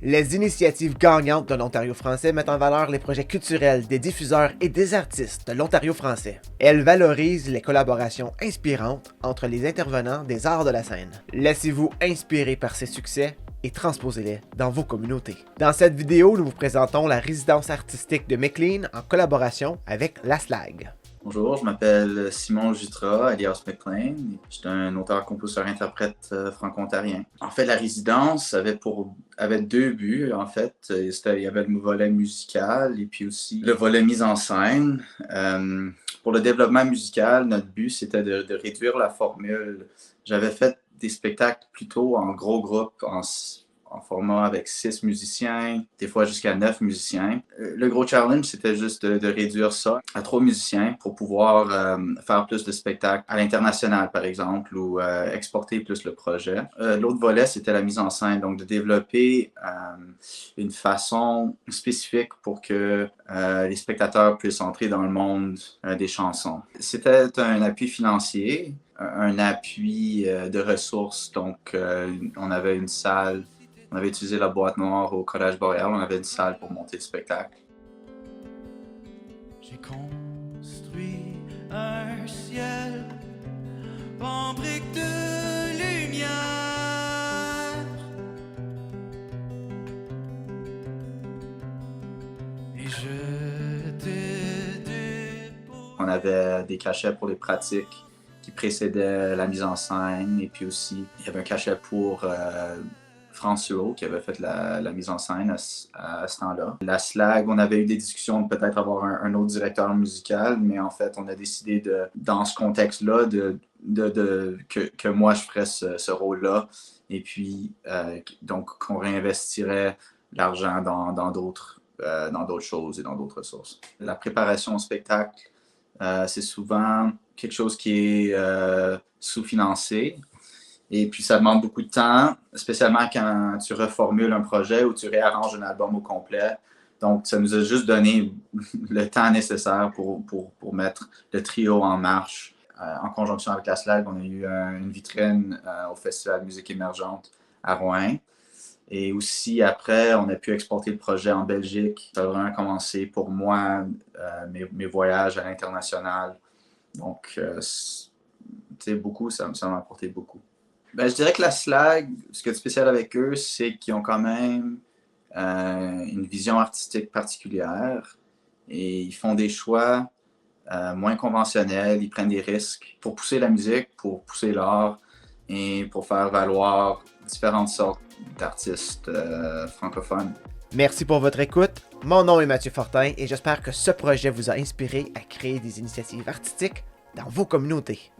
Les initiatives gagnantes de l'Ontario français mettent en valeur les projets culturels des diffuseurs et des artistes de l'Ontario français. Elles valorisent les collaborations inspirantes entre les intervenants des arts de la scène. Laissez-vous inspirer par ces succès et transposez-les dans vos communautés. Dans cette vidéo, nous vous présentons la résidence artistique de McLean en collaboration avec La Slag. Bonjour, je m'appelle Simon Jutras, alias McLean. Je suis un auteur, compositeur, interprète franco-ontarien. En fait, la résidence avait deux buts. En fait, il y avait le volet musical et puis aussi le volet mise en scène. Pour le développement musical, notre but, c'était de réduire la formule. J'avais fait des spectacles plutôt en gros groupe, en format avec 6 musiciens, des fois jusqu'à 9 musiciens. Le gros challenge, c'était juste de réduire ça à 3 musiciens pour pouvoir faire plus de spectacles à l'international, par exemple, ou exporter plus le projet. L'autre volet, c'était la mise en scène, donc de développer une façon spécifique pour que les spectateurs puissent entrer dans le monde des chansons. C'était un appui financier, un appui de ressources, donc on avait une salle. On avait utilisé la boîte noire au Collège Boréal, on avait une salle pour monter le spectacle. J'ai construit un ciel en briques de lumière. Et je te dépose. On avait des cachets pour les pratiques qui précédaient la mise en scène. Et puis aussi, il y avait un cachet pour François qui avait fait la mise en scène à ce temps-là. La Slag, on avait eu des discussions de peut-être avoir un autre directeur musical, mais en fait, on a décidé dans ce contexte-là que moi je ferais ce rôle-là. Et puis, donc, qu'on réinvestirait l'argent dans d'autres choses et dans d'autres ressources. La préparation au spectacle, c'est souvent quelque chose qui est sous-financé. Et puis, ça demande beaucoup de temps, spécialement quand tu reformules un projet ou tu réarranges un album au complet. Donc, ça nous a juste donné le temps nécessaire pour mettre le trio en marche. En conjonction avec La Slag, on a eu une vitrine au Festival de musique émergente à Rouen. Et aussi, après, on a pu exporter le projet en Belgique. Ça a vraiment commencé pour moi, mes voyages à l'international. Donc, tu sais, beaucoup, ça m'a apporté beaucoup. Ben, je dirais que La Slag, ce qui est spécial avec eux, c'est qu'ils ont quand même une vision artistique particulière et ils font des choix moins conventionnels, ils prennent des risques pour pousser la musique, pour pousser l'art et pour faire valoir différentes sortes d'artistes francophones. Merci pour votre écoute. Mon nom est Mathieu Fortin et j'espère que ce projet vous a inspiré à créer des initiatives artistiques dans vos communautés.